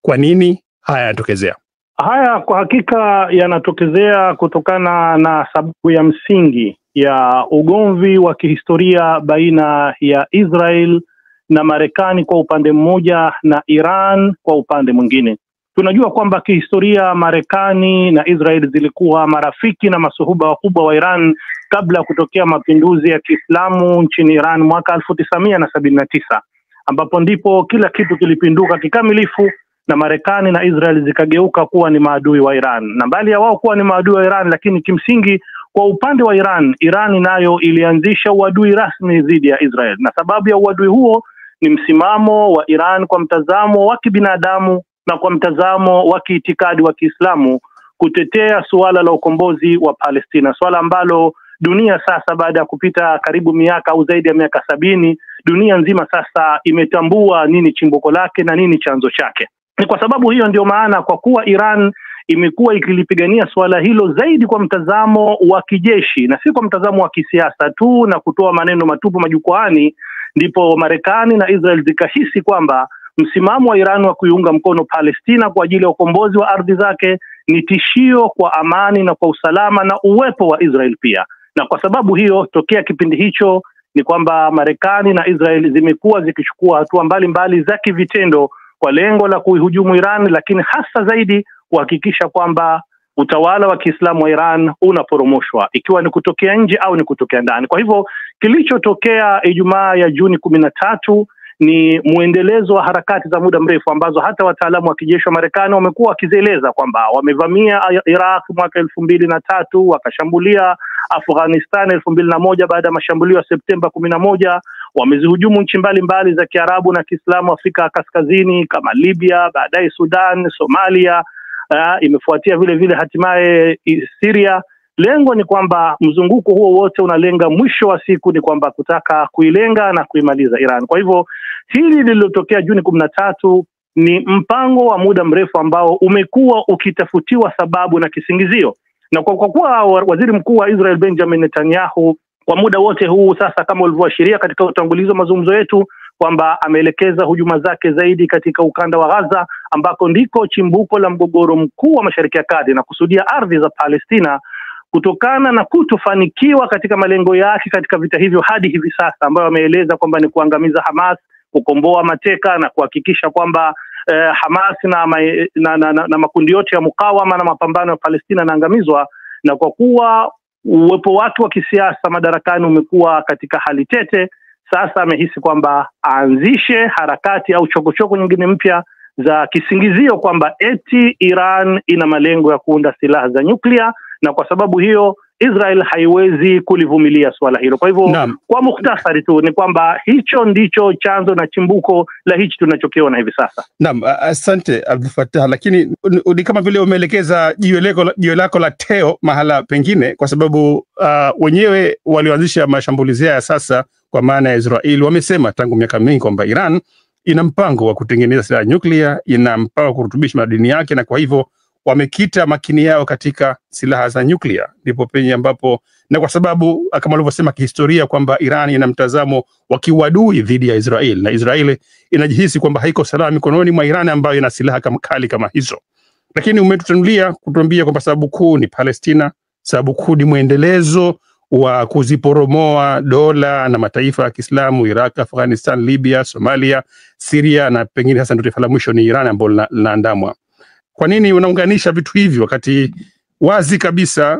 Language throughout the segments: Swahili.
Kwa nini haya yanatokezea? Haya kwa hakika yanatokezea kutokana na sababu ya msingi ya ugomvi wa kihistoria baina ya Israel na Marekani kwa upande mmoja na Iran kwa upande mwingine. Tunajua kwamba kihistoria Marekani na Israel zilikuwa marafiki na masuhuba wakubwa wa Iran kabla ya kutokea mapinduzi ya Kiislamu nchini Iran mwaka 1979, ambapo ndipo kila kitu kilipinduka kikamilifu na Marekani na Israel zikageuka kuwa ni maadui wa Iran. Na mbali ya wao kuwa ni maadui wa Iran, lakini kimsingi kwa upande wa Iran nayo ilianzisha uadui rasmi dhidi ya Israel, na sababu ya uadui huo ni msimamo wa Iran kwa mtazamo wa kibinadamu na kwa mtazamo wa kiitikadi wa Kiislamu kutetea suala la ukombozi wa Palestina, suala ambalo dunia sasa baada ya kupita karibu miaka au zaidi ya miaka 70, dunia nzima sasa imetambua nini chimbuko lake na nini chanzo chake. Ni kwa sababu hiyo ndio maana, kwa kuwa Iran imekuwa ikilipigania suala hilo zaidi kwa mtazamo wa kijeshi na si kwa mtazamo wa kisiasa tu na kutoa maneno matupu majukwaani, ndipo Marekani na Israel zikahisi kwamba msimamo wa Iran wa kuiunga mkono Palestina kwa ajili ya ukombozi wa ardhi zake ni tishio kwa amani na kwa usalama na uwepo wa Israel pia. Na kwa sababu hiyo, tokea kipindi hicho ni kwamba Marekani na Israel zimekuwa zikichukua hatua mbalimbali za kivitendo kwa lengo la kuihujumu Iran, lakini hasa zaidi kuhakikisha kwamba utawala wa Kiislamu wa Iran unaporomoshwa, ikiwa ni kutokea nje au ni kutokea ndani. Kwa hivyo kilichotokea Ijumaa ya Juni 13 ni muendelezo wa harakati za muda mrefu ambazo hata wataalamu wa kijeshi wa Marekani wamekuwa wakizieleza kwamba wamevamia Iraq mwaka 2003, wakashambulia Afghanistan 2001 baada ya mashambulio ya Septemba 11, wamezihujumu nchi mbalimbali za Kiarabu na Kiislamu Afrika Kaskazini kama Libya, baadaye Sudan, Somalia, imefuatia vile vile hatimaye Syria. Lengo ni kwamba mzunguko huo wote unalenga mwisho wa siku ni kwamba kutaka kuilenga na kuimaliza Iran. Kwa hivyo hili lililotokea Juni 13 ni mpango wa muda mrefu ambao umekuwa ukitafutiwa sababu na kisingizio. Na kwa kuwa waziri mkuu wa Israel Benjamin Netanyahu kwa muda wote huu sasa, kama ulivyoashiria katika utangulizi wa mazungumzo yetu, kwamba ameelekeza hujuma zake zaidi katika ukanda wa Gaza ambako ndiko chimbuko la mgogoro mkuu wa Mashariki ya Kati na kusudia ardhi za Palestina, kutokana na kutofanikiwa katika malengo yake katika vita hivyo hadi hivi sasa, ambayo ameeleza kwamba ni kuangamiza Hamas, kukomboa mateka na kuhakikisha kwamba Hamas na makundi yote ya mukawama na mapambano ya Palestina yanaangamizwa. Na kwa kuwa uwepo wake wa kisiasa madarakani umekuwa katika hali tete, sasa amehisi kwamba aanzishe harakati au chokochoko nyingine mpya za kisingizio kwamba eti Iran ina malengo ya kuunda silaha za nyuklia, na kwa sababu hiyo Israel haiwezi kulivumilia swala hilo. Kwa hivyo kwa mukhtasari tu ni kwamba hicho ndicho chanzo na chimbuko la hichi tunachokiona hivi sasa. Naam, asante Abdul Fattah, lakini ni kama vile umeelekeza jiwe lako la teo mahala pengine, kwa sababu wenyewe walioanzisha mashambulizi haya sasa kwa maana ya Israel wamesema tangu miaka mingi kwamba Iran ina mpango wa kutengeneza silaha nyuklia, ina mpango wa kurutubisha madini yake, na kwa hivyo wamekita makini yao katika silaha za nyuklia. Ndipo penye ambapo, na kwa sababu kama walivyosema kihistoria kwamba Iran ina mtazamo wa kiuadui dhidi ya Israel, na Israel inajihisi kwamba haiko salama mikononi mwa Iran ambayo ina silaha kali kama hizo. Lakini umetutangulia kutuambia kwamba sababu kuu ni Palestina, sababu kuu ni muendelezo wa kuziporomoa dola na mataifa ya Kiislamu, Iraq, Afghanistan, Libya, Somalia, Syria, na pengine sasa ndio taifa la mwisho ni Iran ambalo linaandamwa. Kwa nini unaunganisha vitu hivi wakati wazi kabisa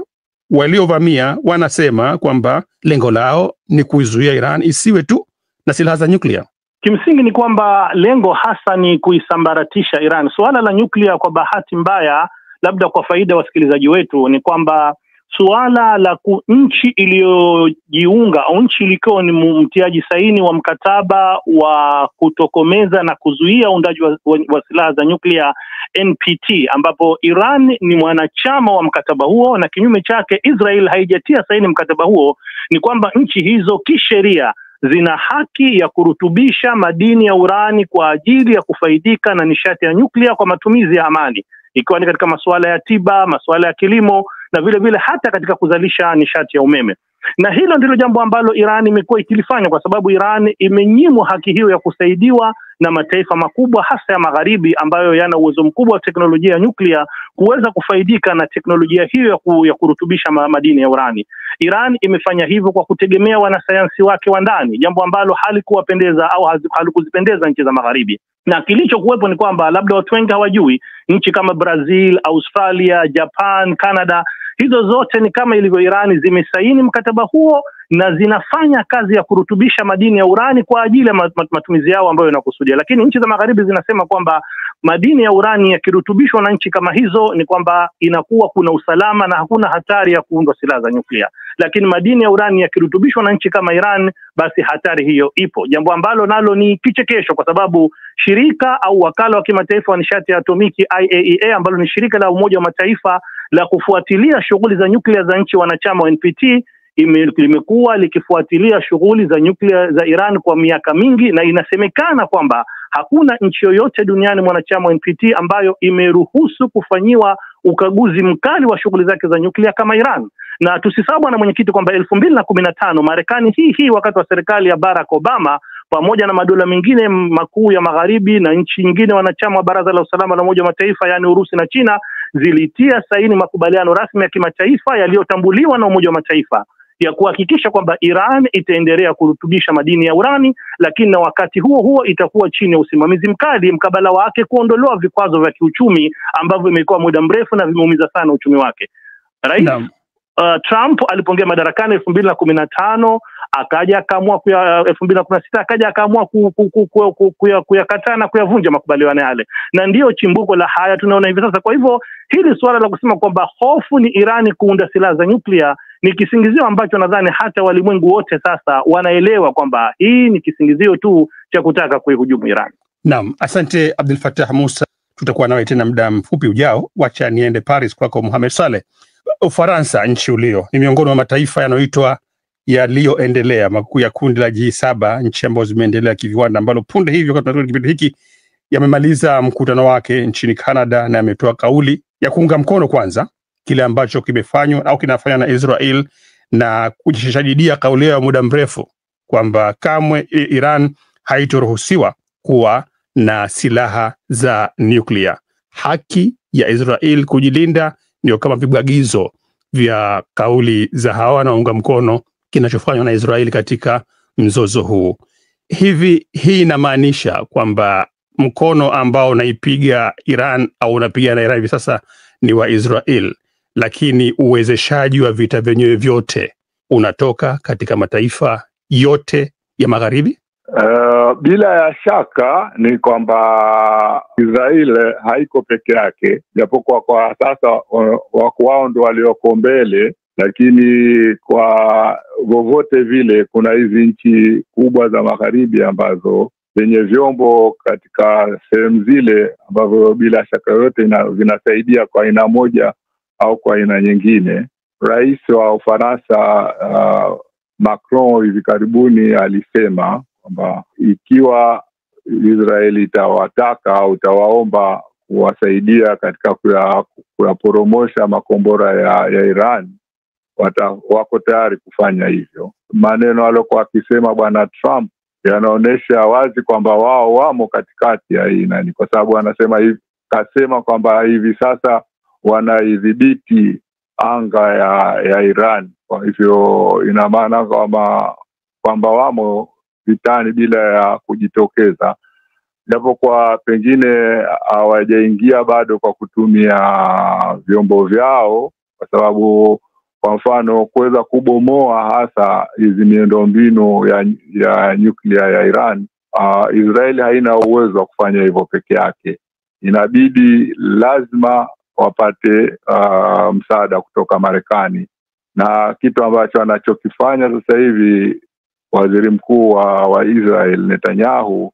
waliovamia wanasema kwamba lengo lao ni kuizuia Iran isiwe tu na silaha za nyuklia? Kimsingi ni kwamba lengo hasa ni kuisambaratisha Iran. Suala la nyuklia, kwa bahati mbaya, labda kwa faida wasikilizaji wetu, ni kwamba suala la nchi iliyojiunga au nchi ilikuwa ni mtiaji saini wa mkataba wa kutokomeza na kuzuia uundaji wa silaha za nyuklia NPT, ambapo Iran ni mwanachama wa mkataba huo, na kinyume chake Israel haijatia saini mkataba huo, ni kwamba nchi hizo kisheria zina haki ya kurutubisha madini ya urani kwa ajili ya kufaidika na nishati ya nyuklia kwa matumizi ya amani, ikiwa ni katika masuala ya tiba, masuala ya kilimo, na vile vile hata katika kuzalisha nishati ya umeme. Na hilo ndilo jambo ambalo Iran imekuwa ikilifanya, kwa sababu Iran imenyimwa haki hiyo ya kusaidiwa na mataifa makubwa hasa ya magharibi ambayo yana uwezo mkubwa wa teknolojia ya nyuklia kuweza kufaidika na teknolojia hiyo ya kurutubisha madini ya urani. Iran imefanya hivyo kwa kutegemea wanasayansi wake wa ndani, jambo ambalo halikuwapendeza au halikuzipendeza nchi za magharibi. Na kilichokuwepo ni kwamba labda watu wengi hawajui, nchi kama Brazil, Australia, Japan, Canada, hizo zote ni kama ilivyo Irani zimesaini mkataba huo na zinafanya kazi ya kurutubisha madini ya urani kwa ajili ya matumizi yao ambayo yanakusudia. Lakini nchi za magharibi zinasema kwamba madini ya urani yakirutubishwa na nchi kama hizo ni kwamba inakuwa kuna usalama na hakuna hatari ya kuundwa silaha za nyuklia. Lakini madini ya urani yakirutubishwa na nchi kama Iran, basi hatari hiyo ipo. Jambo ambalo nalo ni kichekesho, kwa sababu shirika au wakala wa kimataifa wa nishati ya atomiki IAEA, ambalo ni shirika la Umoja wa Mataifa la kufuatilia shughuli za nyuklia za nchi wanachama wa NPT, limekuwa likifuatilia shughuli za nyuklia za Iran kwa miaka mingi, na inasemekana kwamba hakuna nchi yoyote duniani mwanachama wa NPT ambayo imeruhusu kufanyiwa ukaguzi mkali wa shughuli zake za nyuklia kama Iran. Na tusisahau bwana mwenyekiti kwamba 2015 Marekani hii wakati wa serikali ya Barack Obama pamoja na madola mengine makuu ya magharibi na nchi nyingine wanachama wa Baraza la Usalama la Umoja wa Mataifa, yani Urusi na China, zilitia saini makubaliano rasmi ya kimataifa yaliyotambuliwa na Umoja wa Mataifa ya kuhakikisha kwamba Iran itaendelea kurutubisha madini ya urani, lakini na wakati huo huo itakuwa chini ya usimamizi mkali, mkabala wake kuondolewa vikwazo vya kiuchumi ambavyo imekuwa muda mrefu na vimeumiza sana uchumi wake. Rais Trump alipoingia madarakani 2015 akaja akaamua 2016 akaja akaamua kuyakataa na kuyavunja makubaliano yale, na ndiyo chimbuko la haya tunaona hivi sasa. Kwa hivyo hili suala la kusema kwamba hofu ni Irani kuunda silaha za nyuklia ni kisingizio ambacho nadhani hata walimwengu wote sasa wanaelewa kwamba hii ni kisingizio tu cha kutaka kuihujumu Iran. Naam, asante Abdul Fattah Musa, tutakuwa nawe tena muda mfupi ujao. Wacha niende Paris kwako Mohamed Saleh. Ufaransa, nchi ulio ni miongoni mwa mataifa yanayoitwa yaliyoendelea, makuu ya kundi la G7, nchi ambazo zimeendelea kiviwanda, ambalo punde hivyo katika kipindi hiki yamemaliza mkutano wake nchini Canada na yametoa kauli ya kuunga mkono kwanza kile ambacho kimefanywa au kinafanywa na Israel na kujishadidia kauli ya muda mrefu kwamba kamwe Iran haitoruhusiwa kuwa na silaha za nyuklia. Haki ya Israel kujilinda ndio kama vibwagizo vya kauli za hawa wanaunga mkono kinachofanywa na Israeli katika mzozo huu. Hii inamaanisha kwamba mkono ambao unaipiga Iran au unapiga na Iran hivi sasa ni wa Israel, lakini uwezeshaji wa vita vyenyewe vyote unatoka katika mataifa yote ya magharibi. Bila ya shaka ni kwamba Israel haiko peke yake, japokuwa kwa sasa wako wao ndio walioko mbele, lakini kwa vovote vile kuna hizi nchi kubwa za magharibi ambazo zenye vyombo katika sehemu zile ambavyo bila shaka yote vinasaidia kwa aina moja au kwa aina nyingine. Rais wa Ufaransa Macron hivi karibuni alisema kwamba ikiwa Israeli itawataka au itawaomba kuwasaidia katika kuyaporomosha makombora ya Iran, wako tayari kufanya hivyo. Maneno aliyokuwa akisema bwana Trump yanaonyesha wazi kwamba wao wamo katikati ya hii nani, kwa sababu anasema hivi, kasema kwamba hivi sasa wanaidhibiti anga ya Iran. Kwa hivyo ina maana kwamba wamo vitani bila ya kujitokeza, japo kwa pengine hawajaingia bado kwa kutumia vyombo vyao, kwa sababu kwa mfano kuweza kubomoa hasa hizi miundombinu ya nyuklia ya Iran, Israeli haina uwezo wa kufanya hivyo peke yake. Inabidi lazima wapate msaada kutoka Marekani, na kitu ambacho anachokifanya sasa hivi waziri mkuu wa Israel Netanyahu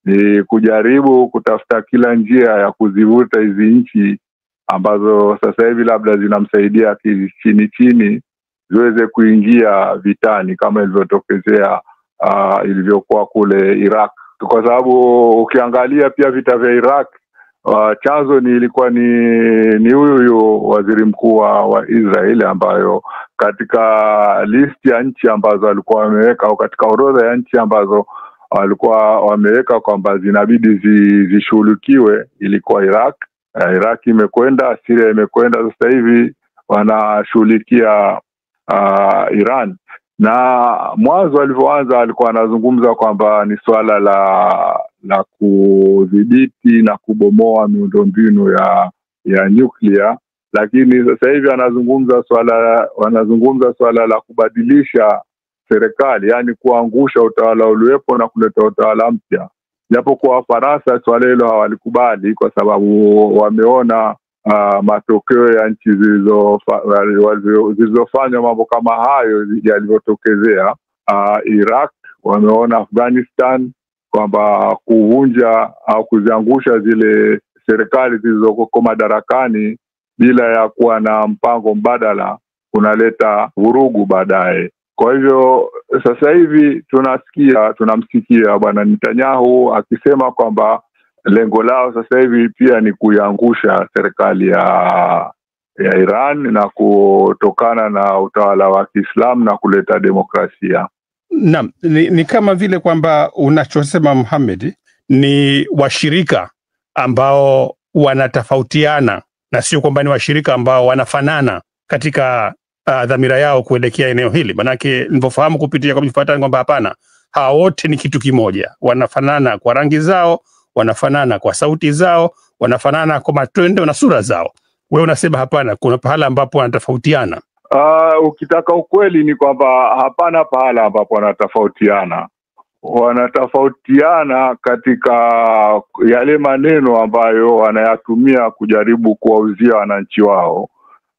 ni kujaribu kutafuta kila njia ya kuzivuta hizi nchi ambazo sasa hivi labda zinamsaidia chini ziweze kuingia vitani kama ilivyotokezea ilivyokuwa kule Iraq. Kwa sababu ukiangalia pia vita vya Iraq, chanzo ilikuwa ni huyu waziri mkuu wa Israeli, ambayo katika list ya nchi ambazo alikuwa ameweka au katika orodha ya nchi ambazo walikuwa wameweka kwamba zinabidi zishughulikiwe ilikuwa Iraq. Iraq imekwenda, Syria imekwenda, sasa hivi wanashughulikia Iran. Na mwanzo alivyoanza alikuwa anazungumza kwamba ni swala la kudhibiti na kubomoa miundombinu ya nyuklia, lakini sasa hivi wanazungumza swala la kubadilisha serikali, yani kuangusha utawala uliopo na kuleta utawala mpya. Japo kwa Wafaransa swala hilo hawalikubali kwa sababu wameona matokeo ya nchi zilizofanya mambo kama hayo yalivyotokezea. Iraq, wameona Afghanistan, kwamba kuvunja au kuziangusha zile serikali zilizoko madarakani bila ya kuwa na mpango mbadala kunaleta vurugu baadaye. Kwa hivyo sasa hivi tunamsikia bwana Netanyahu akisema kwamba lengo lao sasa hivi pia ni kuiangusha serikali ya Iran na kutokana na utawala wa Kiislamu na kuleta demokrasia. Naam, ni kama vile kwamba unachosema Mohamed ni washirika ambao wanatofautiana na sio kwamba ni washirika ambao wanafanana katika dhamira yao kuelekea eneo hili. Manake nilipofahamu kupitia kwa mfuatani kwamba hapana, hawa wote ni kitu kimoja, wanafanana kwa rangi zao, wanafanana kwa sauti zao, wanafanana kwa matendo na sura zao. Wewe unasema hapana, kuna pahala ambapo wanatofautiana. Ukitaka ukweli ni kwamba hapana pahala ambapo wanatofautiana. Wanatofautiana katika yale maneno ambayo wanayatumia kujaribu kuwauzia wananchi wao,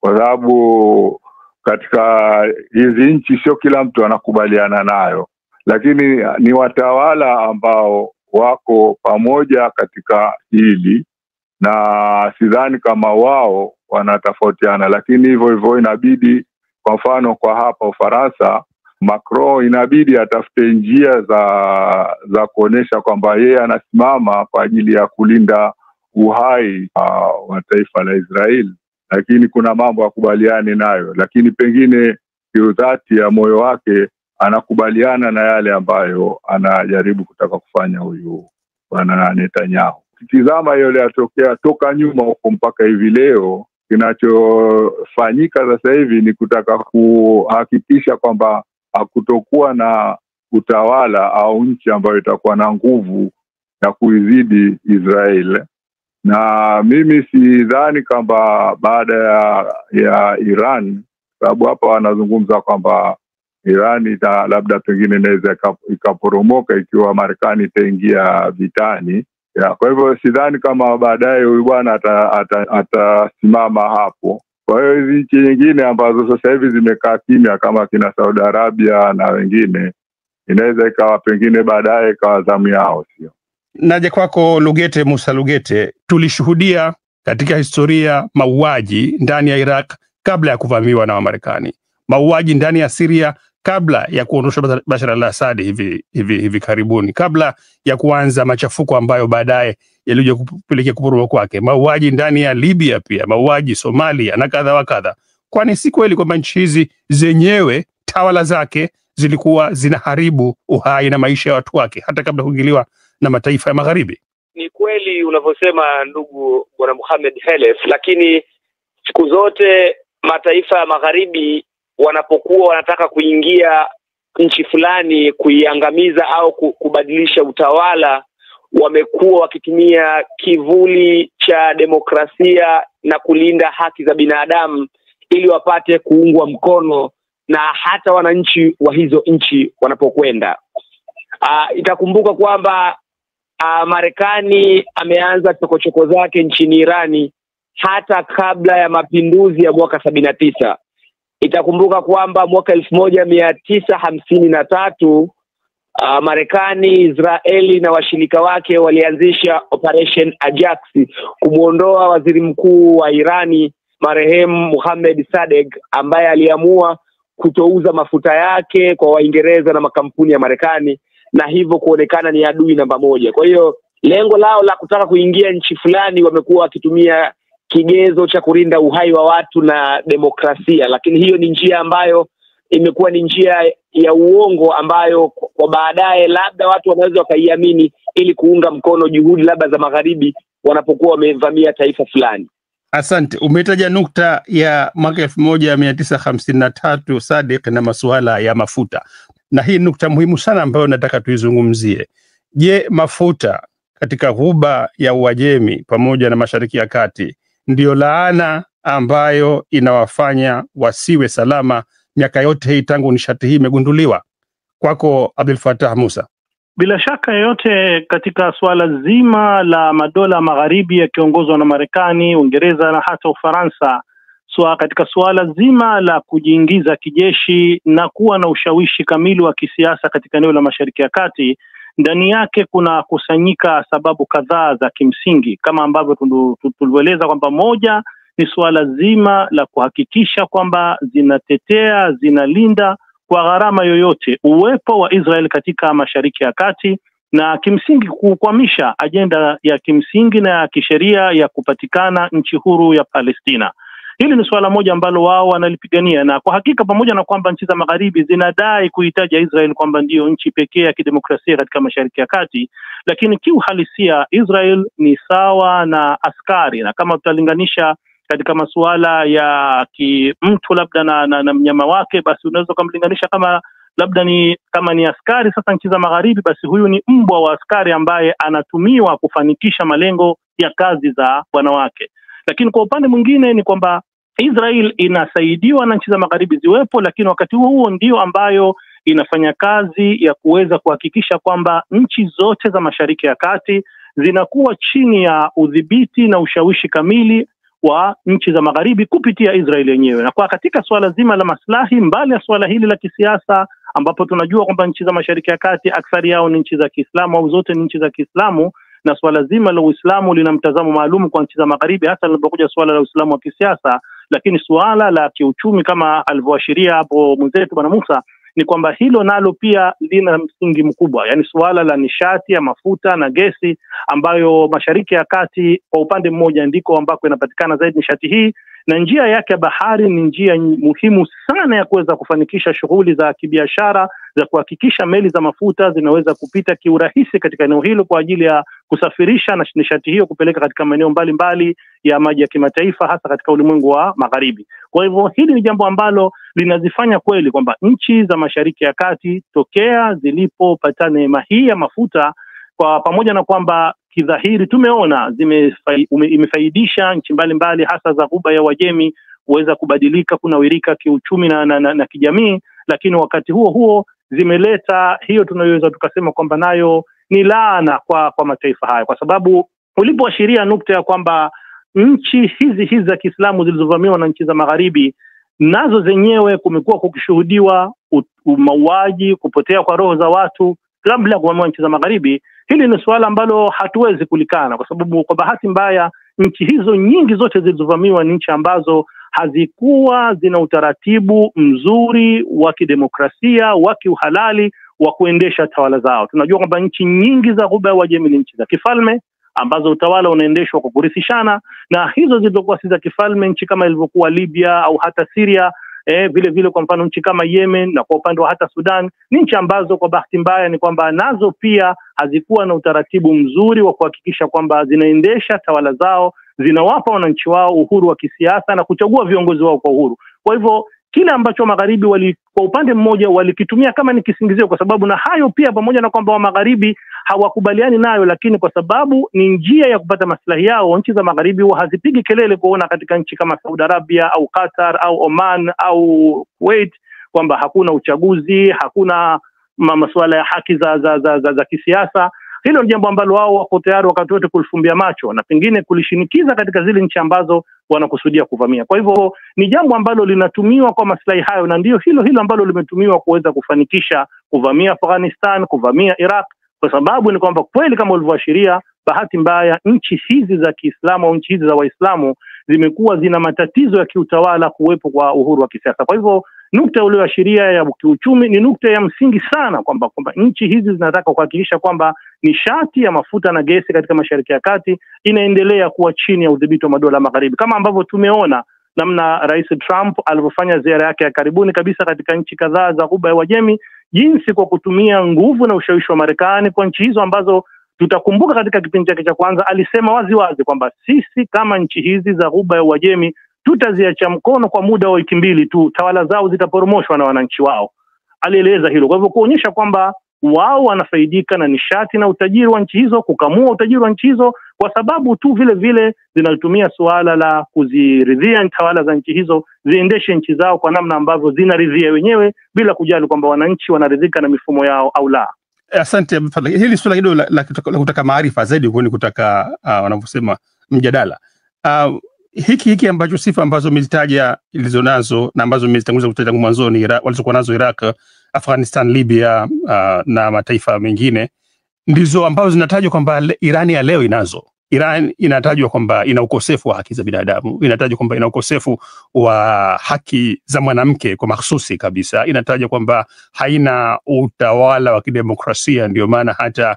kwa sababu katika hizi nchi sio kila mtu anakubaliana nayo, lakini ni watawala ambao wako pamoja katika hili, na sidhani kama wao wanatofautiana. Lakini hivyo inabidi, kwa mfano kwa hapa Ufaransa, Macron inabidi atafute njia za kuonesha kwamba yeye anasimama kwa ajili ya kulinda uhai wa taifa la Israeli, lakini kuna mambo hakubaliani nayo, lakini pengine dhati ya moyo wake anakubaliana na yale ambayo anajaribu kutaka kufanya huyu bwana Netanyahu. Tizama yale yatokea toka nyuma huko mpaka hivi leo, kinachofanyika sasa hivi ni kutaka kuhakikisha kwamba hakutokuwa na utawala au nchi ambayo itakuwa na nguvu ya kuizidi Israeli. Na mimi sidhani kwamba baada ya Iran, sababu hapa wanazungumza kwamba Iran labda pengine inaweza ikaporomoka ikiwa Marekani itaingia vitani. Kwa hivyo sidhani kama baadaye huyu bwana atasimama hapo. Kwa hiyo hizi nchi nyingine ambazo sasa hivi zimekaa kimya kama kina Saudi Arabia na wengine, inaweza ikawa pengine baadaye ikawa zamu yao, sio? Naje kwako Lugete, Musa Lugete, tulishuhudia katika historia mauaji ndani ya Iraq kabla ya kuvamiwa na Wamarekani, mauaji ndani ya Syria kabla ya kuondoshwa Bashar al-Assad hivi karibuni, kabla ya kuanza machafuko ambayo baadaye yalikuja kupelekea kuporomoka kwake, mauaji ndani ya Libya pia, mauaji Somalia na kadha wa kadha. Kwani si kweli kwamba nchi hizi zenyewe tawala zake zilikuwa zinaharibu uhai na maisha ya watu wake hata kabla kuingiliwa na mataifa ya magharibi? Ni kweli unavyosema ndugu bwana Mohamed Khelef, lakini siku zote mataifa ya magharibi wanapokuwa wanataka kuingia nchi fulani kuiangamiza au kubadilisha utawala, wamekuwa wakitumia kivuli cha demokrasia na kulinda haki za binadamu ili wapate kuungwa mkono na hata wananchi wa hizo nchi wanapokwenda. Itakumbuka kwamba Marekani ameanza chokochoko zake nchini Irani hata kabla ya mapinduzi ya mwaka 79. Itakumbuka kwamba mwaka 1953 Marekani, Israeli na washirika wake walianzisha Operation Ajax kumuondoa waziri mkuu wa Irani marehemu Mohammad Sadegh, ambaye aliamua kutouza mafuta yake kwa Waingereza na makampuni ya Marekani, na hivyo kuonekana ni adui namba moja. Kwa hiyo lengo lao la kutaka kuingia nchi fulani, wamekuwa wakitumia kigezo cha kulinda uhai wa watu na demokrasia, lakini hiyo ni njia ambayo imekuwa ni njia ya uongo ambayo kwa baadaye labda watu wanaweza wakaiamini ili kuunga mkono juhudi labda za magharibi wanapokuwa wamevamia taifa fulani. Asante. Umetaja nukta ya mwaka 1953 Sadiq na masuala ya mafuta, na hii nukta muhimu sana ambayo nataka tuizungumzie. Je, mafuta katika ghuba ya Uajemi pamoja na Mashariki ya Kati ndiyo laana ambayo inawafanya wasiwe salama miaka yote hii tangu nishati hii imegunduliwa? Kwako Abdul Fattah Musa. Bila shaka yoyote, katika suala zima la madola magharibi yakiongozwa na Marekani, Uingereza na hata Ufaransa, katika suala zima la kujiingiza kijeshi na kuwa na ushawishi kamili wa kisiasa katika eneo la Mashariki ya Kati, ndani yake kuna kusanyika sababu kadhaa za kimsingi, kama ambavyo tulivyoeleza kwamba moja ni suala zima la kuhakikisha kwamba zinatetea, zinalinda kwa gharama yoyote uwepo wa Israel katika Mashariki ya Kati, na kimsingi kukwamisha ajenda ya kimsingi na ya kisheria ya kupatikana nchi huru ya Palestina. Hili ni suala moja ambalo wao wanalipigania, na kwa hakika pamoja na kwamba nchi za magharibi zinadai kuhitaji Israel kwamba ndiyo nchi pekee ya kidemokrasia katika Mashariki ya Kati, lakini kiuhalisia Israel ni sawa na askari, na kama tutalinganisha katika masuala ya mtu labda na mnyama wake, basi unaweza kumlinganisha kama labda kama ni askari. Sasa nchi za magharibi, basi huyu ni mbwa wa askari ambaye anatumiwa kufanikisha malengo ya kazi za bwana wake. Lakini kwa upande mwingine ni kwamba Israel inasaidiwa na nchi za magharibi ziwepo, lakini wakati huo ndio ambayo inafanya kazi ya kuweza kuhakikisha kwamba nchi zote za Mashariki ya Kati zinakuwa chini ya udhibiti na ushawishi kamili wa nchi za magharibi kupitia Israel yenyewe. Na kwa katika suala zima la maslahi, mbali ya suala hili la kisiasa ambapo tunajua kwamba nchi za Mashariki ya Kati akthari yao ni nchi za Kiislamu au zote ni nchi za Kiislamu, na suala zima la Uislamu lina mtazamo maalum kwa nchi za magharibi hasa linapokuja suala la Uislamu wa kisiasa, lakini suala la kiuchumi kama alivyoashiria hapo mwenzetu Bwana Musa ni kwamba hilo nalo pia lina msingi mkubwa, yani suala la nishati ya mafuta na gesi ambayo Mashariki ya Kati kwa upande mmoja ndiko ambako inapatikana zaidi nishati hii, na njia yake ya bahari ni njia muhimu sana ya kuweza kufanikisha shughuli za kibiashara za kuhakikisha meli za mafuta zinaweza kupita kiurahisi katika eneo hilo kwa ajili ya kusafirisha na nishati hiyo kupeleka katika maeneo mbalimbali ya maji ya kimataifa hasa katika ulimwengu wa magharibi. Kwa hivyo hili ni jambo ambalo linazifanya kweli kwamba nchi za Mashariki ya Kati tokea zilipopata neema hii ya mafuta, kwa pamoja na kwamba kidhahiri tumeona imefaidisha nchi mbalimbali hasa za ghuba ya Uajemi kuweza kubadilika, kunawirika kiuchumi na kijamii, lakini wakati huo huo zimeleta hiyo tunayoweza tukasema kwamba nayo ni laana kwa mataifa haya, kwa sababu ulipoashiria nukta ya kwamba nchi hizi za Kiislamu zilizovamiwa na nchi za magharibi nazo zenyewe kumekuwa kukishuhudiwa mauaji, kupotea kwa roho za watu kabla ya kuvamiwa nchi za magharibi. Hili ni suala ambalo hatuwezi kulikana, kwa sababu kwa bahati mbaya nchi hizo nyingi zote zilizovamiwa ni nchi ambazo hazikuwa zina utaratibu mzuri wa kidemokrasia wa kiuhalali wa kuendesha tawala zao. Tunajua kwamba nchi nyingi za ghuba ya Uajemi ni nchi za kifalme ambazo utawala unaendeshwa kwa kurithishana, na hizo zilizokuwa si za kifalme, nchi kama ilivyokuwa Libya au hata Syria, vile vile kwa mfano nchi kama Yemen na kwa upande wa hata Sudan, ni nchi ambazo kwa bahati mbaya ni kwamba nazo pia hazikuwa na utaratibu mzuri wa kuhakikisha kwamba zinaendesha tawala zao, zinawapa wananchi wao uhuru wa kisiasa na kuchagua viongozi wao kwa uhuru. Kwa hivyo kile ambacho magharibi kwa upande mmoja walikitumia kama ni kisingizio, kwa sababu na hayo pia pamoja na kwamba wa magharibi hawakubaliani nayo, lakini kwa sababu ni njia ya kupata maslahi yao, nchi za magharibi hazipigi kelele kuona katika nchi kama Saudi Arabia au Qatar au Oman au Kuwait kwamba hakuna uchaguzi, hakuna masuala ya haki za kisiasa. Hilo ni jambo ambalo wao wako tayari wakati wote kulifumbia macho na pengine kulishinikiza katika zile nchi ambazo wanakusudia kuvamia. Kwa hivyo ni jambo ambalo linatumiwa kwa maslahi hayo, na ndio hilo ambalo limetumiwa kuweza kufanikisha kuvamia Afghanistan, kuvamia Iraq, kwa sababu ni kwamba kweli kama ulivyoashiria, bahati mbaya nchi hizi za Kiislamu au nchi hizi za Waislamu zimekuwa zina matatizo ya kiutawala kuwepo kwa uhuru wa kisiasa. Kwa hivyo nukta ulioashiria ya kiuchumi ni nukta ya msingi sana, kwamba nchi hizi zinataka kuhakikisha kwamba nishati ya mafuta na gesi katika Mashariki ya Kati inaendelea kuwa chini ya udhibiti wa madola magharibi, kama ambavyo tumeona namna Rais Trump alivyofanya ziara yake ya karibuni kabisa katika nchi kadhaa za Ghuba ya Uajemi, jinsi kwa kutumia nguvu na ushawishi wa Marekani kwa nchi hizo ambazo tutakumbuka katika kipindi chake cha kwanza alisema wazi kwamba sisi kama nchi hizi za Ghuba ya Uajemi tutaziacha mkono kwa muda wa wiki 2 tu, tawala zao zitaporomoshwa na wananchi wao. Alieleza hilo. Kwa hivyo kuonyesha kwamba wao wanafaidika na nishati na utajiri wa nchi hizo, kukamua utajiri wa nchi hizo, kwa sababu tu vile vile zinatumia suala la kuziridhia tawala za nchi hizo ziendeshe nchi zao kwa namna ambavyo zinaridhia wenyewe bila kujali kwamba wananchi wanaridhika na mifumo yao au la. Asante. Hili swala kidogo la kutaka maarifa zaidi kuliko kutaka wanavyosema mjadala. Hiki ambacho sifa ambazo mlitaja ilizonazo na ambazo mlitanguliza kutaja mwanzoni walizokuwa nazo Iraq, Afghanistan, Libya na mataifa mengine ndizo ambazo zinatajwa kwamba Irani ya leo inazo. Iran inatajwa kwamba ina ukosefu wa haki za binadamu, inatajwa kwamba ina ukosefu wa haki za mwanamke kwa mahsusi kabisa, inatajwa kwamba haina utawala wa kidemokrasia. Ndio maana hata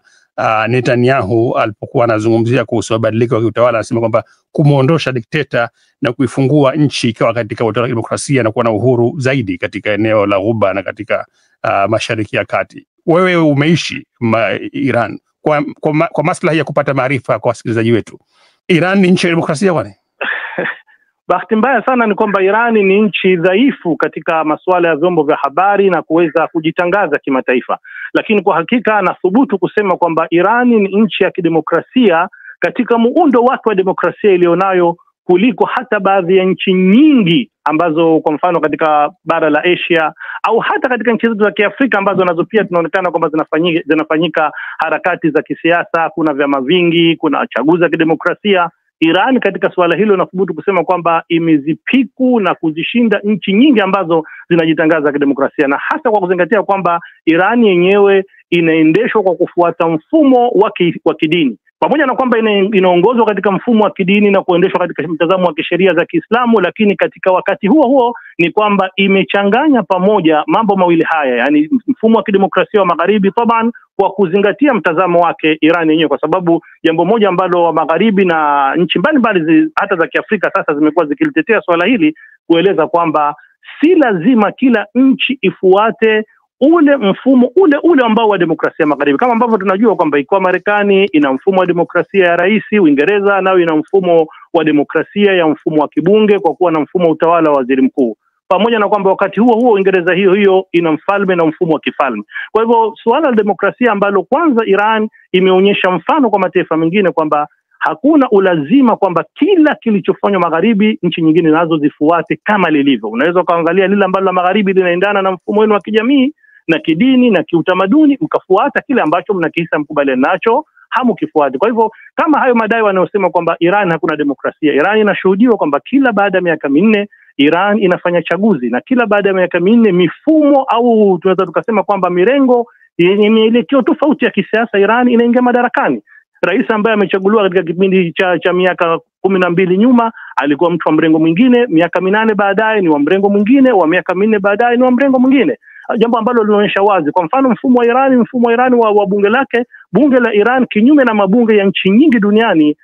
Netanyahu alipokuwa anazungumzia kuhusu mabadiliko ya kiutawala anasema kwamba kumuondosha dikteta na kuifungua nchi ikawa katika utawala wa demokrasia na kuwa na uhuru zaidi katika eneo la Ghuba na katika Mashariki ya Kati. Wewe umeishi Iran, kwa maslahi ya kupata maarifa kwa wasikilizaji wetu, Iran ni nchi ya demokrasia wale? Bahati mbaya sana ni kwamba Iran ni nchi dhaifu katika masuala ya vyombo vya habari na kuweza kujitangaza kimataifa. Lakini kwa hakika nathubutu kusema kwamba Iran ni nchi ya kidemokrasia katika muundo wake wa demokrasia ilionayo kuliko hata baadhi ya nchi nyingi ambazo kwa mfano katika bara la Asia au hata katika nchi zetu za Kiafrika ambazo nazo pia tunaonekana kwamba zinafanyika harakati za kisiasa, kuna vyama vingi, kuna chaguzi za kidemokrasia. Iran katika suala hilo nathubutu kusema kwamba imezipiku na kuzishinda nchi nyingi ambazo zinajitangaza kidemokrasia, na hasa kwa kuzingatia kwamba Iran yenyewe inaendeshwa kwa kufuata mfumo wa kidini. Pamoja na kwamba inaongozwa katika mfumo wa kidini na kuendeshwa katika mtazamo wa kisheria za Kiislamu, lakini katika wakati huo ni kwamba imechanganya pamoja mambo mawili haya, yani mfumo wa kidemokrasia wa magharibi taban kwa kuzingatia mtazamo wake Iran yenyewe, kwa sababu jambo moja ambalo wa magharibi na nchi mbalimbali hata za Kiafrika sasa zimekuwa zikilitetea swala hili, kueleza kwamba si lazima kila nchi ifuate ule mfumo ule ambao wa demokrasia magharibi, kama ambavyo tunajua kwamba iko Marekani ina mfumo wa demokrasia ya rais, Uingereza nao ina mfumo wa demokrasia ya mfumo wa kibunge kwa kuwa na mfumo wa utawala wa waziri mkuu, pamoja na kwamba wakati huo Uingereza hiyo ina mfalme na mfumo wa kifalme. Kwa hivyo suala la demokrasia ambalo kwanza Iran imeonyesha mfano kwa mataifa mengine kwamba hakuna ulazima kwamba kila kilichofanywa magharibi nchi nyingine nazo zifuate kama lilivyo. Unaweza kuangalia lile ambalo la magharibi linaendana na mfumo wenu wa kijamii na kidini na kiutamaduni, mkafuata kile ambacho mnakihisa mkubaliana nacho, hamukifuati. Kwa hivyo kama hayo madai wanayosema kwamba Iran hakuna demokrasia, Iran inashuhudiwa kwamba kila baada ya miaka 4 Iran inafanya chaguzi, na kila baada ya miaka 4 mifumo au tunaweza tukasema kwamba mirengo yenye mielekeo tofauti ya kisiasa Iran inaingia madarakani. Rais ambaye amechaguliwa katika kipindi cha miaka 12 nyuma alikuwa mtu wa mrengo mwingine, miaka 8 baadaye ni wa mrengo mwingine, wa miaka 4 baadaye ni wa mrengo mwingine. Jambo ambalo linaonyesha wazi, kwa mfano mfumo wa Iran wa bunge lake, bunge la Iran kinyume na mabunge ya nchi nyingi duniani,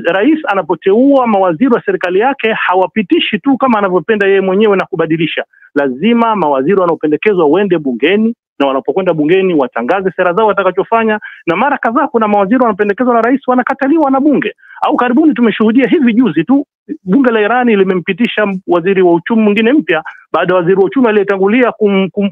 rais anapoteua mawaziri wa serikali yake hawapitishi tu kama anavyopenda yeye mwenyewe na kubadilisha. Lazima mawaziri wanaopendekezwa waende bungeni, na wanapokwenda bungeni watangaze sera zao watakachofanya, na mara kadhaa kuna mawaziri wanapendekezwa na rais wanakataliwa na bunge. Au karibuni tumeshuhudia hivi juzi tu bunge la Irani limempitisha waziri wa uchumi mwingine mpya baada ya waziri wa uchumi aliyetangulia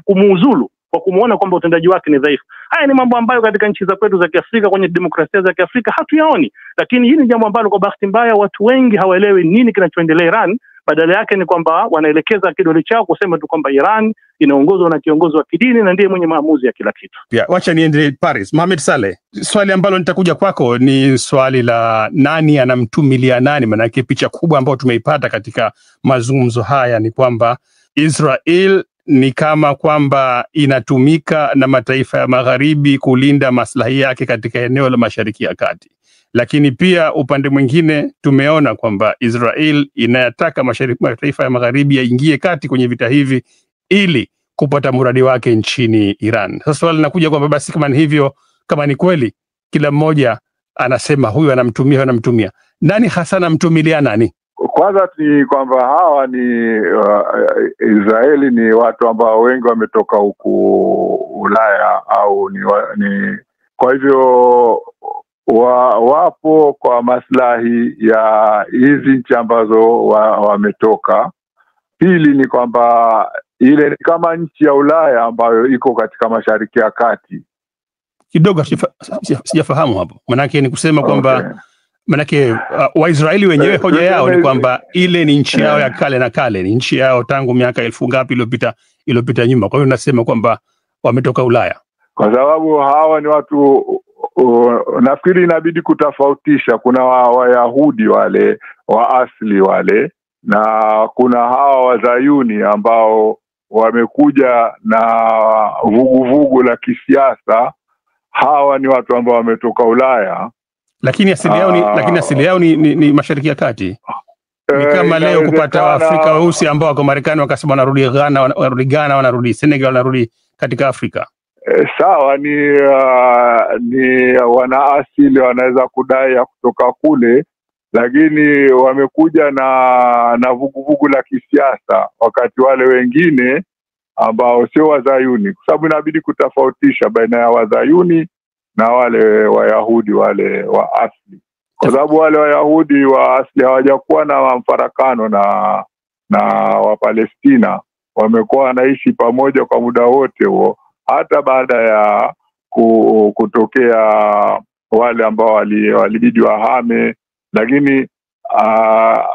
kumuuzulu kwa kumuona kwamba utendaji wake ni dhaifu. Haya ni mambo ambayo katika nchi za kwetu za Kiafrika, kwenye demokrasia za Kiafrika hatuyaoni, lakini hili ni jambo ambalo kwa bahati mbaya watu wengi hawaelewi nini kinachoendelea Iran. Badala yake ni kwamba wanaelekeza kidole chao kusema tu kwamba Iran inaongozwa na kiongozi wa kidini na ndiye mwenye maamuzi ya kila kitu. Wacha niende Paris. Mohamed Saleh, swali ambalo nitakuja kwako ni swali la nani anamtumilia nani, maana picha kubwa ambayo tumeipata katika mazungumzo haya ni kwamba Israel ni kama kwamba inatumika na mataifa ya magharibi kulinda maslahi yake katika eneo la Mashariki ya Kati. Lakini pia upande mwingine tumeona kwamba Israel inayataka mataifa ya magharibi yaingie kati kwenye vita hivi ili kupata muradi wake nchini Iran. Sasa swali linakuja kwamba basi kama ni hivyo, kama ni kweli kila mmoja anasema huyu anamtumia, nani hasa anamtumilia nani? Kwanza ni kwamba hawa ni Israeli ni watu ambao wengi wametoka huku Ulaya au ni kwa hivyo wapo kwa maslahi ya hizi nchi ambazo wametoka. Pili ni kwamba ile ni kama nchi ya Ulaya ambayo iko katika Mashariki ya Kati. Kidogo sijafahamu hapo. Manake ni kusema kwamba manake Waisraeli wenyewe hoja yao ni kwamba ile ni nchi yao ya kale na kale, ni nchi yao tangu miaka 1000 ngapi iliyopita nyuma. Kwa hiyo nasema kwamba wametoka Ulaya. Kwa sababu hawa ni watu nafikiri inabidi kutofautisha. Kuna Wayahudi wale wa asili wale, na kuna hawa Wazayuni ambao wamekuja na vuguvugu la kisiasa. Hawa ni watu ambao wametoka Ulaya. Lakini asili yao ni Mashariki ya Kati. Ni kama leo kupata Waafrika weusi ambao wako Marekani wakasema wanarudi Ghana, wanarudi Senegal, wanarudi katika Afrika. Sawa, ni wana asili wanaweza kudai ya kutoka kule, lakini wamekuja na vuguvugu la kisiasa, wakati wale wengine ambao sio Wazayuni, kwa sababu inabidi kutofautisha baina ya Wazayuni na wale Wayahudi wale wa asili, kwa sababu wale Wayahudi wa asili hawajakuwa na mfarakano na Wapalestina. Wamekuwa wanaishi pamoja kwa muda wote huo, hata baada ya kutokea wale ambao walibidi wahame. Lakini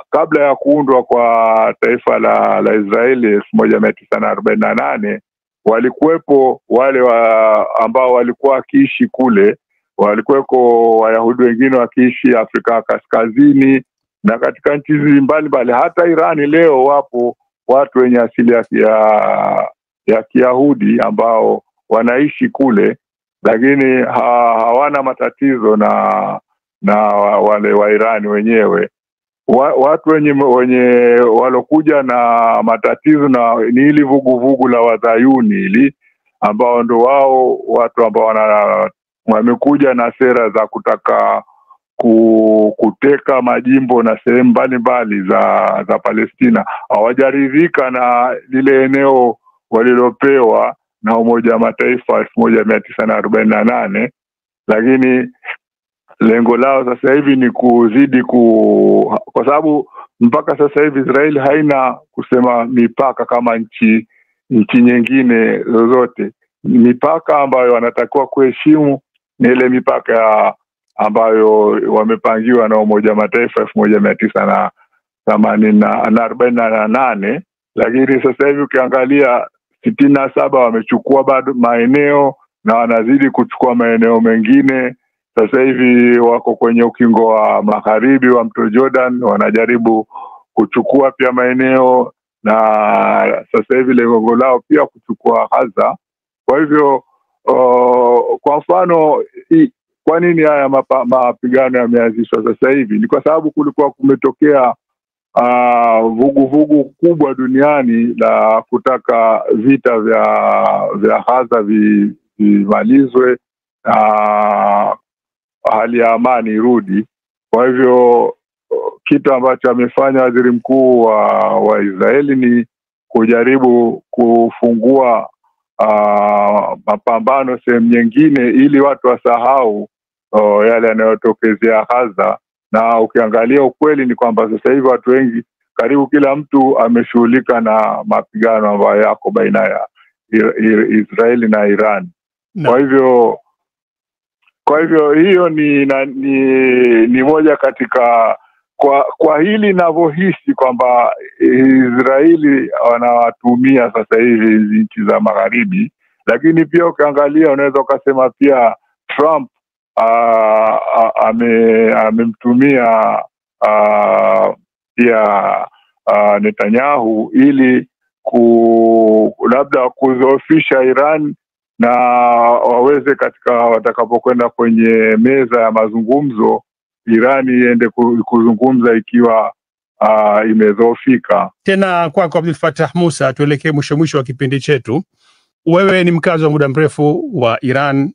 kabla ya kuundwa kwa taifa la Israeli 1948 walikuwepo wale ambao walikuwa wakiishi kule. Walikuweko Wayahudi wengine wakiishi Afrika Kaskazini na katika nchi mbalimbali. Hata Irani leo wapo watu wenye asili ya Kiyahudi ambao wanaishi kule, lakini hawana matatizo na wale wa Irani wenyewe. Watu wenye walokuja na matatizo ni ili vuguvugu la Wazayuni ili ambao ndo wao watu ambao wamekuja na sera za kutaka kuteka majimbo na sehemu mbalimbali za Palestina. Hawajaridhika na lile eneo walilopewa na Umoja wa Mataifa 1948, lakini lengo lao sasa hivi ni kuzidi kwa sababu mpaka sasa hivi Israeli haina kusema mipaka kama nchi nyingine zozote. Mipaka ambayo wanatakiwa kuheshimu ni ile mipaka ambayo wamepangiwa na Umoja wa Mataifa 1948, lakini sasa hivi ukiangalia 67 wamechukua bado maeneo na wanazidi kuchukua maeneo mengine. Sasa hivi wako kwenye ukingo wa magharibi wa mto Jordan, wanajaribu kuchukua pia maeneo, na sasa hivi lengo lao pia kuchukua Gaza. Kwa hivyo kwa mfano, kwa nini haya mapigano yameanzishwa sasa hivi? Ni kwa sababu kulikuwa kumetokea vuguvugu kubwa duniani la kutaka vita vya Gaza vimalizwe, hali ya amani irudi. Kwa hivyo kitu ambacho amefanya waziri mkuu wa Israeli ni kujaribu kufungua mapambano sehemu nyingine ili watu wasahau yale yanayotokezea Gaza. Na ukiangalia ukweli ni kwamba sasa hivi watu wengi, karibu kila mtu ameshughulika na mapigano ambayo yako baina ya Israeli na Iran. Kwa hivyo hiyo ni moja katika kwa hili ninavyohisi kwamba Israeli wanawatumia sasa hivi nchi za magharibi. Lakini pia ukiangalia unaweza ukasema pia Trump amemtumia pia Netanyahu ili labda kudhoofisha Iran, na waweze katika watakapokwenda kwenye meza ya mazungumzo Irani iende kuzungumza ikiwa imedhoofika. Tena kwako Abdul Fattah Musa, tuelekee mwisho wa kipindi chetu. Wewe ni mkazi wa muda mrefu wa Iran,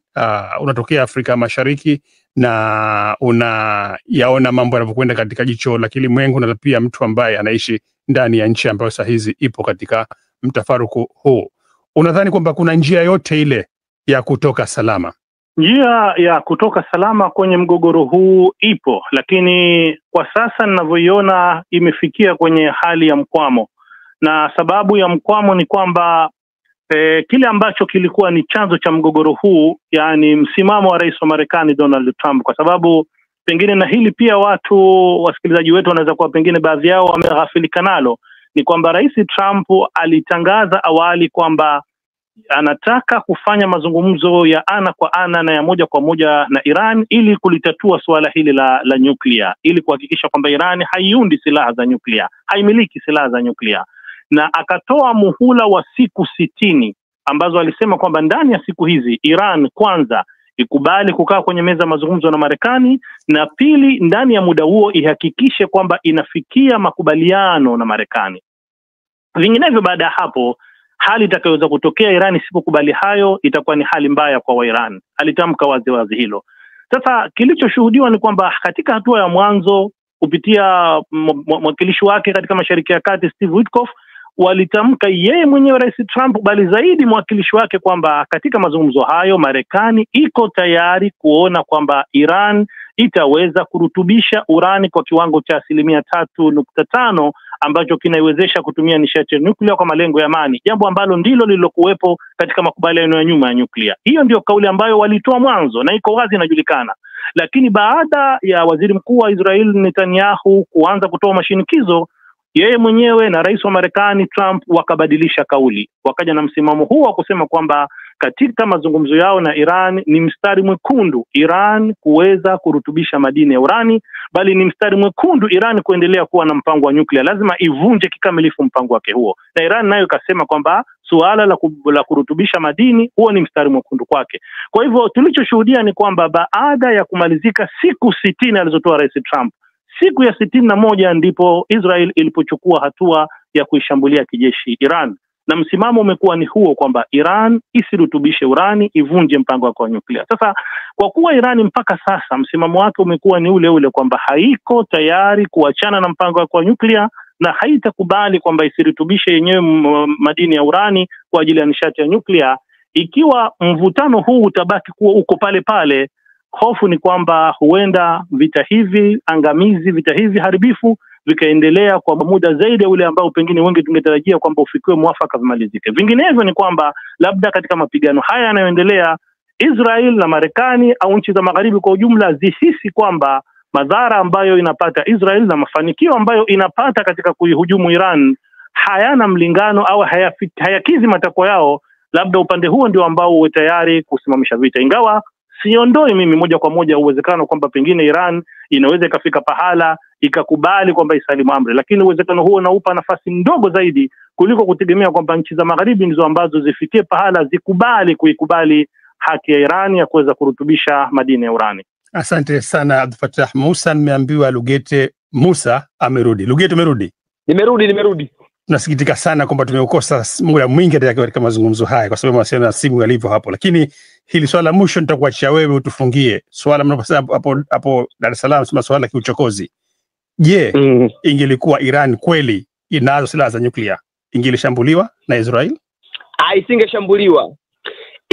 unatokea Afrika Mashariki na unayaona mambo yanavyokwenda katika jicho la kilimwengu, na pia mtu ambaye anaishi ndani ya nchi ambayo saa hizi ipo katika mtafaruku huu, unadhani kwamba kuna njia yote ile ya kutoka salama? Njia ya kutoka salama kwenye mgogoro huu ipo, lakini kwa sasa ninavyoiona imefikia kwenye hali ya mkwamo, na sababu ya mkwamo ni kwamba kile ambacho kilikuwa ni chanzo cha mgogoro huu, yani msimamo wa rais wa Marekani Donald Trump, kwa sababu pengine na hili pia wasikilizaji wetu wanaweza kuwa pengine baadhi yao wameghafilika nalo, ni kwamba rais Trump alitangaza awali kwamba anataka kufanya mazungumzo ya ana kwa ana na ya moja kwa moja na Iran ili kulitatua suala hili la nyuklia, ili kuhakikisha kwamba Iran haiundi silaha za nyuklia, haimiliki silaha za nyuklia, na akatoa muhula wa siku 60 ambazo alisema kwamba ndani ya siku hizi Iran kwanza ikubali kukaa kwenye meza mazungumzo na Marekani, na pili, ndani ya muda huo ihakikishe kwamba inafikia makubaliano na Marekani. Vinginevyo baada ya hapo hali itakayoweza kutokea Iran isipokubali hayo itakuwa ni hali mbaya kwa Wairan. Alitamka wazi wazi hilo. Sasa kilichoshuhudiwa ni kwamba katika hatua ya mwanzo kupitia mwakilishi wake katika Mashariki ya Kati Steve Witkoff, walitamka yeye mwenyewe rais Trump, bali zaidi mwakilishi wake, kwamba katika mazungumzo hayo Marekani iko tayari kuona kwamba Iran itaweza kurutubisha urani kwa kiwango cha 3.5 ambacho kinaiwezesha kutumia nishati ya nyuklia kwa malengo ya amani, jambo ambalo ndilo lililokuwepo katika makubaliano ya nyuma ya nyuklia. Hiyo ndio kauli ambayo walitoa mwanzo na iko wazi inajulikana. Lakini baada ya waziri mkuu wa Israel Netanyahu kuanza kutoa mashinikizo, yeye mwenyewe na rais wa Marekani Trump wakabadilisha kauli, wakaja na msimamo huu wa kusema kwamba katika mazungumzo yao na Iran ni mstari mwekundu Iran kuweza kurutubisha madini ya urani, bali ni mstari mwekundu Iran kuendelea kuwa na mpango wa nyuklia, lazima ivunje kikamilifu mpango wake huo. Na Iran nayo ikasema kwamba suala la kurutubisha madini huo ni mstari mwekundu kwake. Kwa hivyo tulichoshuhudia ni kwamba baada ya kumalizika siku 60 alizotoa rais Trump, siku ya 61 ndipo Israel ilipochukua hatua ya kuishambulia kijeshi Iran, na msimamo umekuwa ni huo kwamba Iran isirutubishe urani, ivunje mpango wake wa nyuklia. Sasa kwa kuwa Iran mpaka sasa msimamo wake umekuwa ni ule ule kwamba haiko tayari kuachana na mpango wake wa nyuklia na haitakubali kwamba isirutubishe yenyewe madini ya urani kwa ajili ya nishati ya nyuklia, ikiwa mvutano huu utabaki kuwa uko pale pale, hofu ni kwamba huenda vita hivi angamizi, vita hivi haribifu vikaendelea kwa muda zaidi ya ule ambao pengine wengi tungetarajia kwamba ufikiwe mwafaka vimalizike. Vinginevyo ni kwamba labda katika mapigano haya yanayoendelea, Israel na Marekani au nchi za magharibi kwa ujumla zihisi kwamba madhara ambayo inapata Israel na mafanikio ambayo inapata katika kuihujumu Iran hayana mlingano au hayakizi matakwa yao, labda upande huo ndio ambao uwe tayari kusimamisha vita. Ingawa siondoi mimi moja kwa moja uwezekano kwamba pengine Iran inaweza ikafika pahala ikakubali kwamba isalimu amri, lakini uwezekano huo unaupa nafasi ndogo zaidi kuliko kutegemea kwamba nchi za magharibi ndizo ambazo zifikie pahala kuikubali haki ya Iran ya kuweza kurutubisha madini ya urani. Asante sana Abdul Fattah Musa. Nimeambiwa Lugete Musa amerudi. Lugete, umerudi? Nimerudi. Tunasikitika sana kwamba tumeukosa muda mwingi katika mazungumzo haya kwa sababu masuala ya simu yalivyo hapo, lakini hili swala la mwisho nitakuachia wewe utufungie. Swala mnaposema hapo Dar es Salaam, sema swala la kiuchokozi. Je, ingelikuwa Iran kweli inazo silaha za nyuklia, ingelishambuliwa na Israel? Isingeshambuliwa.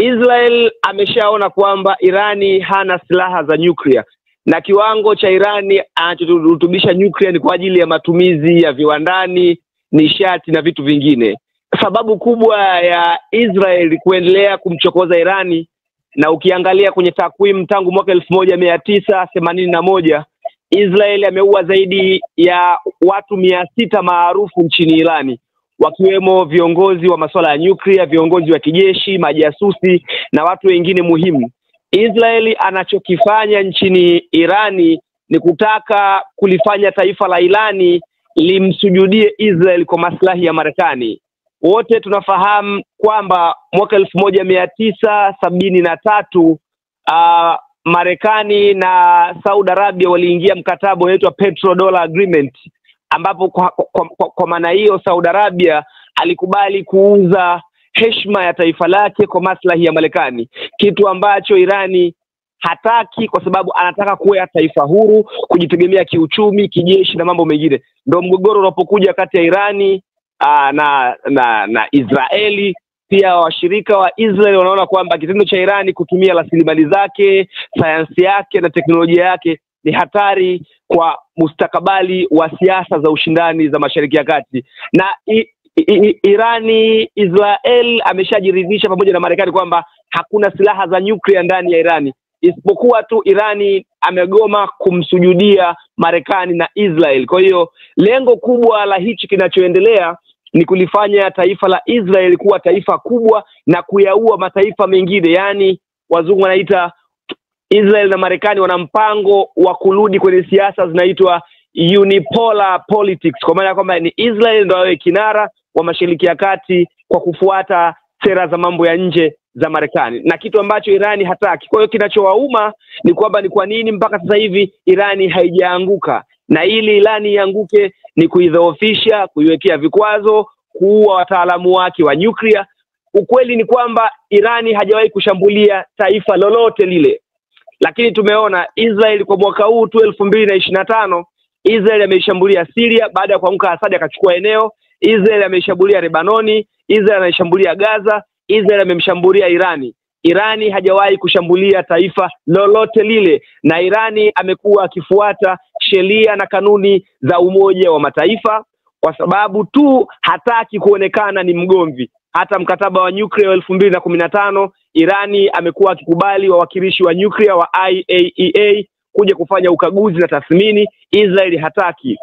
Israel ameshaona kwamba Irani hana silaha za nyuklia, na kiwango cha Irani anachoturutubisha nyuklia ni kwa ajili ya matumizi ya viwandani, nishati na vitu vingine. Sababu kubwa ya Israel kuendelea kumchokoza Irani, na ukiangalia kwenye takwimu tangu mwaka 1981 Israel ameua zaidi ya watu 600 maarufu nchini Irani, wakiwemo viongozi wa masuala ya nyuklia, viongozi wa kijeshi, majasusi na watu wengine muhimu. Israeli anachokifanya nchini Irani ni kutaka kulifanya taifa la Irani limsujudie Israel kwa maslahi ya Marekani. Wote tunafahamu kwamba mwaka 1973 Marekani na Saudi Arabia waliingia mkataba unaitwa Petrodollar Agreement, ambapo kwa maana hiyo Saudi Arabia alikubali kuuza heshima ya taifa lake kwa maslahi ya Marekani, kitu ambacho Irani hataki, kwa sababu anataka kuwa taifa huru, kujitegemea kiuchumi, kijeshi na mambo mengine. Ndio mgogoro unapokuja kati ya Irani na Israeli. Pia washirika wa Israeli wanaona kwamba kitendo cha Irani kutumia rasilimali zake, sayansi yake na teknolojia yake ni hatari kwa mustakabali wa siasa za ushindani za Mashariki ya Kati. Na Israel ameshajiridhisha pamoja na Marekani kwamba hakuna silaha za nyuklia ndani ya Irani, isipokuwa tu Irani amegoma kumsujudia Marekani na Israel. Kwa hiyo lengo kubwa la hichi kinachoendelea ni kulifanya taifa la Israel kuwa taifa kubwa na kuyaua mataifa mengine. Yani wazungu wanaita, Israel na Marekani wana mpango wa kurudi kwenye siasa zinaitwa unipolar politics, kwa maana kwamba ni Israel ndio awe kinara wa Mashariki ya Kati kwa kufuata sera za mambo ya nje za Marekani, na kitu ambacho Irani hataki. Kwa hiyo kinachowauma ni kwamba ni kwa nini mpaka sasa hivi Irani haijaanguka, na ili Irani ianguke ni kuidhoofisha, kuiwekea vikwazo, kuua wataalamu wake wa nyuklia. Ukweli ni kwamba Irani hajawahi kushambulia taifa lolote lile, lakini tumeona Israel kwa mwaka huu tu 2025, Israel ameishambulia Syria baada ya kuamka Assad akachukua eneo. Israel ameishambulia Lebanoni, Israel ameishambulia Gaza, Israel amemshambulia Irani. Irani hajawahi kushambulia taifa lolote lile, na Irani amekuwa akifuata sheria na kanuni za Umoja wa Mataifa kwa sababu tu hataki kuonekana ni mgomvi. Hata mkataba wa nyuklia wa 2015 Irani amekuwa akikubali wawakilishi wa nyuklia wa IAEA kuja kufanya ukaguzi na tathmini. Israeli hataki.